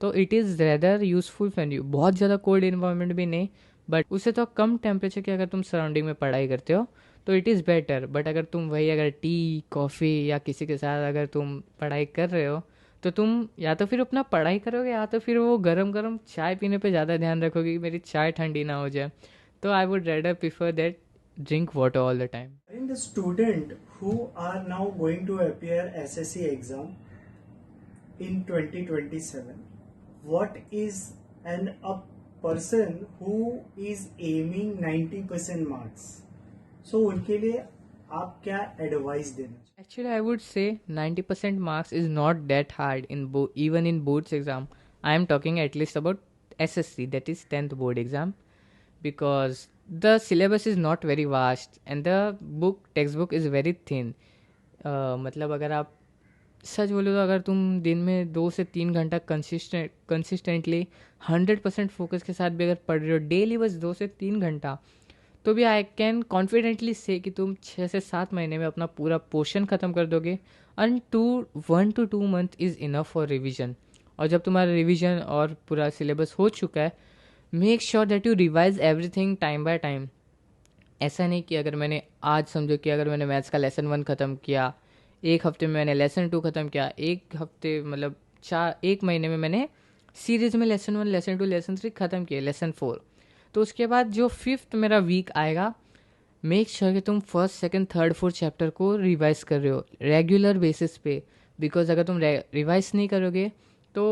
तो it is rather useful for you. बहुत ज़्यादा कोल्ड इन्वायरमेंट भी नहीं, बट उससे तो कम टेम्परेचर की अगर तुम सराउंडिंग में पढ़ाई करते हो तो इट इज़ बेटर। बट अगर तुम वही अगर टी कॉफ़ी या किसी के साथ अगर तुम पढ़ाई कर रहे हो, तो तुम या तो फिर अपना पढ़ाई करोगे या तो फिर वो गरम गरम चाय पीने पे ज़्यादा ध्यान रखोगे कि मेरी चाय ठंडी ना हो जाए। तो आई would raider prefer that drink water all the time. In the student who are now going to appear SSC exam in 2027, what is an a person who is aiming 90% marks, so उनके लिए आप क्या एडवाइस देना Actually, I would say 90% marks is not that hard in even in boards exam. I am talking at least about SSC, that is 10th board exam, because the syllabus is not very vast and the textbook is very thin. मतलब अगर आप सच बोलो तो अगर तुम दिन में 2 से 3 घंटा कंसिस्टेंटली 100% फोकस के साथ भी अगर पढ़ रहे हो डेली बस 2 से 3 घंटा, तो भी आई कैन कॉन्फिडेंटली से कि तुम 6 से 7 महीने में अपना पूरा पोर्शन ख़त्म कर दोगे। And 1 to 2 month is enough for revision. और जब तुम्हारा रिविजन और पूरा सिलेबस हो चुका है, make sure that you revise everything time by time. ऐसा नहीं कि अगर मैंने आज समझो कि अगर मैंने मैथ्स का लेसन 1 ख़त्म किया, एक हफ्ते में मैंने लेसन 2 ख़त्म किया, एक हफ्ते मतलब 1 महीने में मैंने सीरीज़ में लेसन 1 लेसन 2 लेसन 3 ख़त्म किए, लेसन 4, तो उसके बाद जो 5th मेरा वीक आएगा, मेक श्योर कि तुम 1st, 2nd, 3rd, 4th chapter को रिवाइज कर रहे हो रेगुलर बेसिस पे। बिकॉज अगर तुम रिवाइज नहीं करोगे तो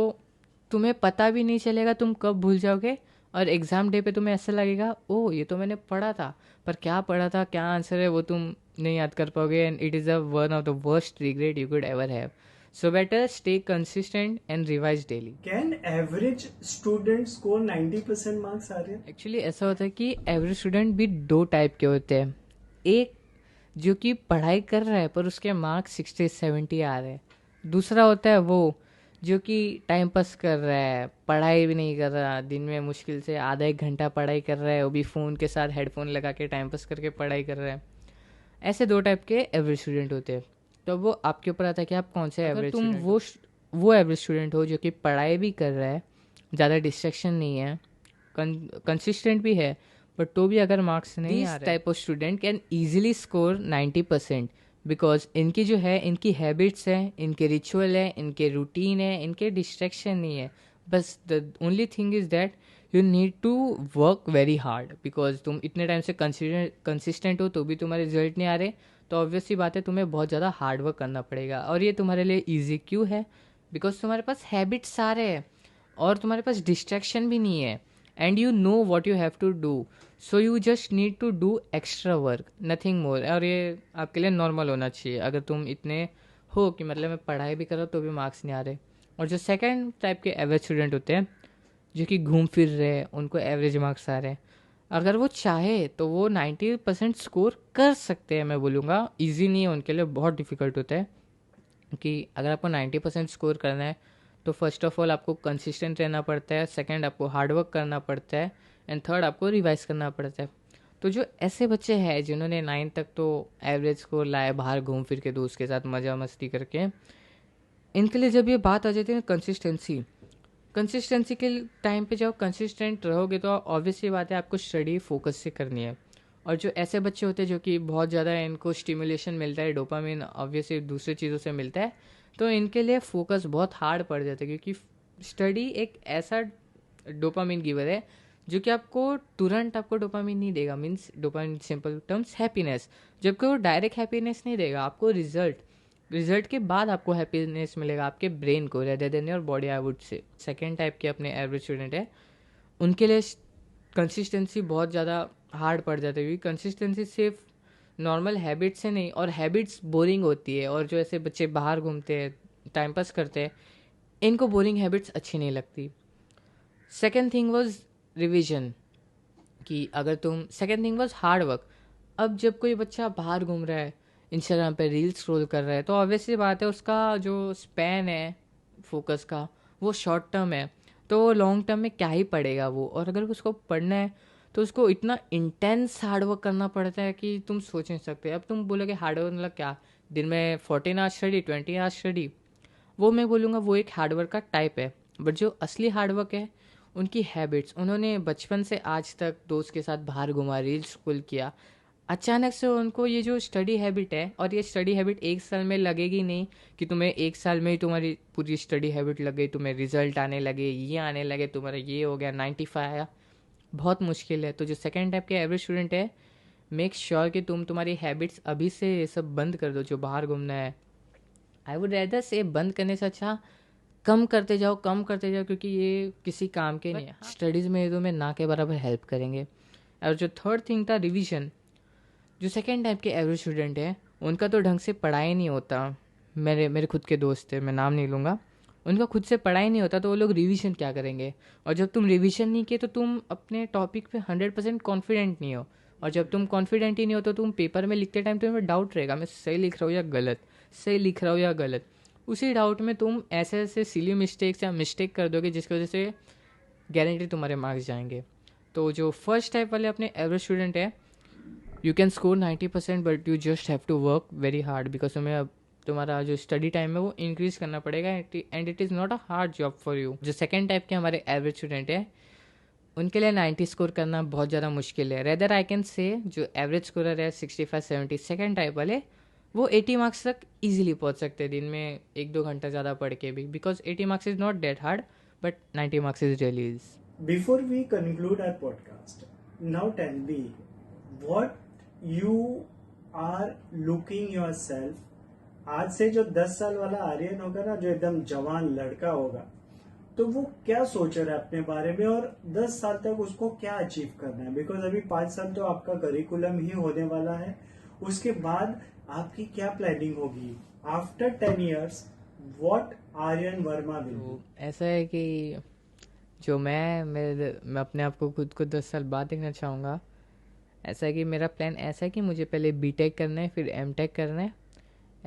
तुम्हें पता भी नहीं चलेगा तुम कब भूल जाओगे, और एग्ज़ाम डे पे तुम्हें ऐसा लगेगा ओ ये तो मैंने पढ़ा था, पर क्या पढ़ा था क्या आंसर है वो तुम नहीं याद कर पाओगे। And it is one of the worst regret you could ever have. So better stay consistent and revise daily. Can average student score 90% marks आ रहे हैं? एक्चुअली ऐसा होता है कि एवरेज स्टूडेंट भी 2 टाइप के होते हैं। एक जो कि पढ़ाई कर रहा है पर उसके मार्क्स 60-70 आ रहे हैं। दूसरा होता है वो जो कि टाइम पास कर रहा है, पढ़ाई भी नहीं कर रहा, दिन में मुश्किल से आधा 1 घंटा पढ़ाई कर रहा है, वो भी फ़ोन के साथ हेडफोन लगा के टाइम पास करके पढ़ाई कर रहा है। ऐसे 2 टाइप के एवरेज स्टूडेंट होते हैं। तो वो आपके ऊपर आता है कि आप कौन से एवरेज तुम वो एवरेज स्टूडेंट हो जो कि पढ़ाई भी कर रहा है, ज़्यादा डिस्ट्रैक्शन नहीं है, कंसिस्टेंट भी है, बट तो भी अगर मार्क्स नहीं आ रहे, type of student can easily score 90%। Because इनकी जो है इनकी हैबिट्स हैं, इनके रिचुअल है, इनके रूटीन है, इनके डिस्ट्रैक्शन नहीं है। बस the only thing is that you need to work very hard. Because तुम इतने टाइम से कंसिस्टेंट हो तो भी तुम्हारे रिजल्ट नहीं आ रहे, तो ऑब्वियसली बात है तुम्हें बहुत ज़्यादा हार्ड वर्क करना पड़ेगा। और ये तुम्हारे लिए ईजी क्यों है? बिकॉज तुम्हारे पास हैबिट्स सारे हैं और तुम्हारे पास डिस्ट्रैक्शन भी नहीं है, and you know what you have to do, so you just need to do extra work, nothing more. और ये आपके लिए नॉर्मल होना चाहिए अगर तुम इतने हो कि मतलब मैं पढ़ाई भी कर रहा हूँ तो भी मार्क्स नहीं आ रहे। और जो सेकेंड टाइप के एवरेज स्टूडेंट होते हैं जो कि घूम फिर रहे हैं, उनको एवरेज मार्क्स आ रहे हैं, अगर वो चाहे तो वो 90% स्कोर कर सकते हैं। मैं बोलूँगा ईजी नहीं है उनके लिए, बहुत डिफ़िकल्ट होता है कि अगर आपको 90% स्कोर करना है तो फर्स्ट ऑफ ऑल आपको कंसिस्टेंट रहना पड़ता है, सेकंड आपको हार्डवर्क करना पड़ता है, एंड थर्ड आपको रिवाइज करना पड़ता है। तो जो ऐसे बच्चे हैं जिन्होंने 9 तक तो एवरेज स्कोर लाए बाहर घूम फिर के दोस्त के साथ मज़ा मस्ती करके, इनके लिए जब ये बात आ जाती है कंसिस्टेंसी के टाइम पे जब कंसिस्टेंट रहोगे तो ऑब्वियसली बात है आपको स्टडी फोकस से करनी है। और जो ऐसे बच्चे होते हैं जो कि बहुत ज़्यादा इनको स्टिमुलेशन मिलता है, डोपामिन ऑब्वियसली दूसरी चीज़ों से मिलता है, तो इनके लिए फोकस बहुत हार्ड पड़ जाता है। क्योंकि स्टडी एक ऐसा डोपामिन गिवर है जो कि आपको तुरंत आपको डोपामिन नहीं देगा, means dopamine simple terms happiness, जबकि वो डायरेक्ट हैप्पीनेस नहीं देगा आपको, रिजल्ट के बाद आपको हैप्पीनेस मिलेगा आपके ब्रेन को, rather than your body, I would से। सेकेंड टाइप के अपने एवरेज स्टूडेंट है, उनके लिए कंसिस्टेंसी बहुत ज़्यादा हार्ड पड़ जाता है, क्योंकि कंसिस्टेंसी सिर्फ नॉर्मल हैबिट से नहीं, और हैबिट्स बोरिंग होती है। और जो ऐसे बच्चे बाहर घूमते हैं टाइम पास करते हैं, इनको बोरिंग हैबिट्स अच्छी नहीं लगती। सेकेंड थिंग वॉज रिविजन, कि अगर तुम second thing was hard work. अब जब कोई बच्चा बाहर घूम रहा है, इंस्टाग्राम पे रील स्क्रॉल कर रहा है, तो ऑब्वियसली बात है उसका जो स्पैन है फोकस का वो शॉर्ट टर्म है, तो लॉन्ग टर्म में क्या ही पढ़ेगा वो। और अगर उसको पढ़ना है तो उसको इतना इंटेंस हार्डवर्क करना पड़ता है कि तुम सोच नहीं सकते। अब तुम बोलोगे हार्डवर्क मतलब क्या, दिन में 14 आवर्स स्टडी, 20 आवर्स स्टडी, वो मैं बोलूँगा वो एक हार्डवर्क का टाइप है। बट जो असली हार्डवर्क है उनकी हैबिट्स, उन्होंने बचपन से आज तक दोस्त के साथ बाहर घुमा, रील्स स्क्रॉल किया, अचानक से उनको ये जो स्टडी हैबिट है, और ये स्टडी हैबिट एक साल में लगेगी नहीं कि तुम्हें एक साल में ही तुम्हारी पूरी स्टडी हैबिट लग गई, तुम्हें रिजल्ट आने लगे, ये आने लगे, तुम्हारा ये हो गया 95 आया, बहुत मुश्किल है। तो जो सेकेंड टाइप के एवरेज स्टूडेंट है, मेक श्योर कि तुम तुम्हारी हैबिट्स अभी से ये सब बंद कर दो, जो बाहर घूमना है। आई वुड रेदर से बंद करने से अच्छा कम करते जाओ, कम करते जाओ, क्योंकि ये किसी काम के नहीं है। स्टडीज़ में ये तुम्हें ना के बराबर हेल्प करेंगे। और जो थर्ड थिंग था, रिवीजन। जो सेकेंड टाइप के एवरेज स्टूडेंट हैं, उनका तो ढंग से पढ़ाई नहीं होता। मेरे मेरे खुद के दोस्त थे, मैं नाम नहीं लूँगा, उनका खुद से पढ़ाई नहीं होता, तो वो लोग रिवीजन क्या करेंगे। और जब तुम रिवीजन नहीं किए तो तुम अपने टॉपिक पे 100% कॉन्फिडेंट नहीं हो, और जब तुम कॉन्फिडेंट ही नहीं हो तो तुम पेपर में लिखते टाइम तुम्हें डाउट रहेगा, मैं सही लिख रहा हूँ या गलत, सही लिख रहा हूँ या गलत। उसी डाउट में तुम ऐसे ऐसे सिली मिस्टेक्स या मिस्टेक कर दोगे जिसकी वजह से गारंटी तुम्हारे मार्क्स जाएंगे। तो जो फर्स्ट टाइप वाले अपने एवरेज स्टूडेंट है, you can score 90% but you just have to work very hard, because तुम्हें अब तुम्हारा जो स्टडी टाइम है वो इंक्रीज करना पड़ेगा, and it is not a hard job for you. जो सेकेंड टाइप के हमारे एवरेज स्टूडेंट है, उनके लिए 90 स्कोर करना बहुत ज़्यादा मुश्किल है। रेदर आई कैन से जो एवरेज स्कोरर है 65-70, सेकेंड टाइप वाले, वो 80 मार्क्स तक ईजिली पहुंच सकते हैं दिन में 1-2 घंटा ज़्यादा पढ़ के भी, because 80 marks is not that hard, but 90 marks is really is. Before we conclude our podcast, now tell me what you are looking yourself. आज से जो 10 साल वाला आर्यन होगा ना, जो एकदम जवान लड़का होगा, तो वो क्या सोच रहा है अपने बारे में, और 10 साल तक उसको क्या अचीव करना है। बिकॉज अभी 5 साल तो आपका करिकुलम ही होने वाला है, उसके बाद आपकी क्या प्लानिंग होगी after 10 years, what Aryan Verma will तो ऐसा है कि जो मैं अपने आप को खुद को 10 साल बाद देखना चाहूँगा। ऐसा है कि मेरा प्लान ऐसा है कि मुझे पहले बीटेक करना है, फिर एमटेक करना है,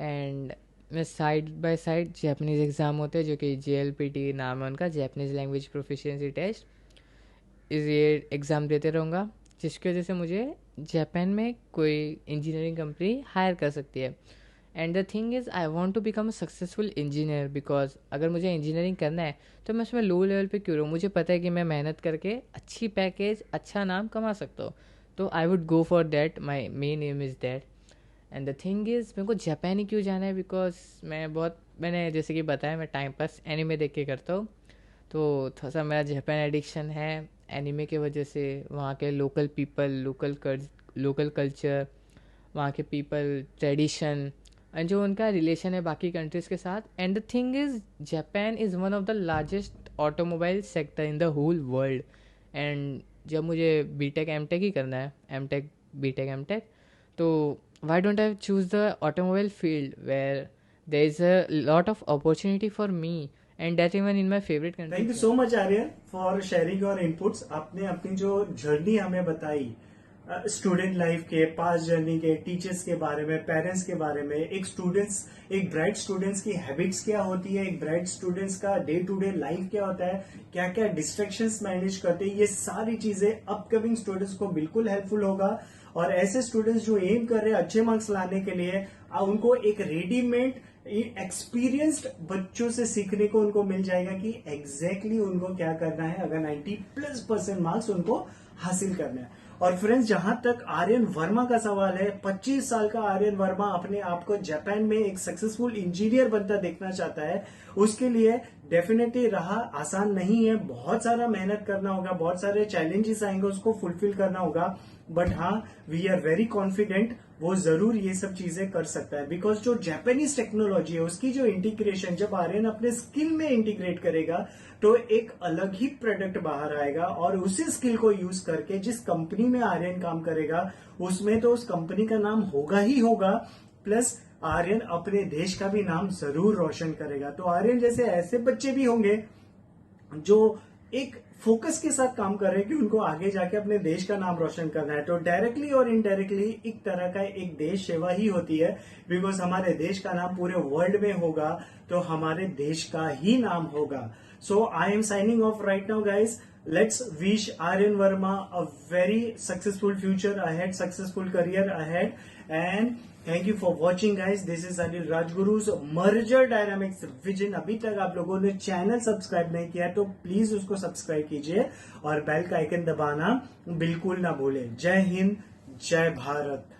एंड मैं side by side Japanese exam होते हैं जो कि JLPT नाम है उनका, जैपनीज़ लैंग्वेज प्रोफिशिएंसी टेस्ट, ये एग्ज़ाम देते रहूँगा, जिसकी वजह से मुझे जापान में कोई इंजीनियरिंग कंपनी हायर कर सकती है। And the thing is I want to become a successful engineer, because अगर मुझे इंजीनियरिंग करना है तो मैं उसमें लो लेवल पे क्यों रहूँ, मुझे पता है कि मैं मेहनत करके अच्छी पैकेज, अच्छा नाम कमा सकता हूँ, तो I would go for that, my main M is that. And the thing is मेरे को जापान ही क्यों जाना है, बिकॉज मैंने जैसे कि बताया, मैं टाइम पास एनिमे देख के करता हूँ, तो थोड़ा सा मेरा जापान एडिक्शन है एनिमे की वजह से। वहाँ के लोकल पीपल, लोकल कल्चर, वहाँ के पीपल, ट्रेडिशन, एंड जो उनका रिलेशन है बाकी कंट्रीज़ के साथ। And the thing is Japan is one of the largest automobile sector in the whole world. And जब मुझे बीटेक एमटेक ही करना है, एमटेक बीटेक एमटेक, तो why don't I choose the automobile field where there is a lot of opportunity for me, and that even in my favorite country. Thank you so much Aryan for sharing your inputs. आपने अपनी जो जर्नी हमें बताई, स्टूडेंट लाइफ के, पास जर्नी के, टीचर्स के बारे में, पेरेंट्स के बारे में, एक ब्राइट स्टूडेंट्स की हैबिट्स क्या होती है, एक ब्राइट स्टूडेंट्स का डे टू डे लाइफ क्या होता है, क्या क्या डिस्ट्रैक्शंस मैनेज करते हैं, ये सारी चीजें अपकमिंग स्टूडेंट्स को बिल्कुल हेल्पफुल होगा। और ऐसे स्टूडेंट्स जो एम कर रहे हैं अच्छे मार्क्स लाने के लिए, उनको एक रेडीमेड एक्सपीरियंस्ड बच्चों से सीखने को उनको मिल जाएगा कि एग्जैक्टली उनको क्या करना है अगर 90+% मार्क्स उनको हासिल करना है। और फ्रेंड्स, जहां तक आर्यन वर्मा का सवाल है, 25 साल का आर्यन वर्मा अपने आप को जापान में एक सक्सेसफुल इंजीनियर बनता देखना चाहता है। उसके लिए डेफिनेटली राह आसान नहीं है, बहुत सारा मेहनत करना होगा, बहुत सारे चैलेंजेस आएंगे, उसको फुलफिल करना होगा। बट हाँ, वी आर वेरी कॉन्फिडेंट वो जरूर ये सब चीजें कर सकता है, बिकॉज जो जापानीज टेक्नोलॉजी है उसकी जो इंटीग्रेशन जब आर्यन अपने स्किल में इंटीग्रेट करेगा तो एक अलग ही प्रोडक्ट बाहर आएगा। और उसी स्किल को यूज करके जिस कंपनी में आर्यन काम करेगा उसमें तो उस कंपनी का नाम होगा ही होगा, प्लस आर्यन अपने देश का भी नाम जरूर रोशन करेगा। तो आर्यन जैसे ऐसे बच्चे भी होंगे जो एक फोकस के साथ काम कर रहे हैं कि उनको आगे जाके अपने देश का नाम रोशन करना है, तो डायरेक्टली और इनडायरेक्टली एक तरह का एक देश सेवा ही होती है। बिकॉज हमारे देश का नाम पूरे वर्ल्ड में होगा तो हमारे देश का ही नाम होगा। So I am signing off right now guys. Let's wish Aryan Verma a very successful future ahead, successful career ahead, and thank you for watching guys. This is Anil Rajguru's Merger Dynamics Vision। अभी तक आप लोगों ने चैनल सब्सक्राइब नहीं किया तो प्लीज उसको सब्सक्राइब कीजिए और बेल का आइकन दबाना बिल्कुल ना भूलें। जय हिंद, जय भारत।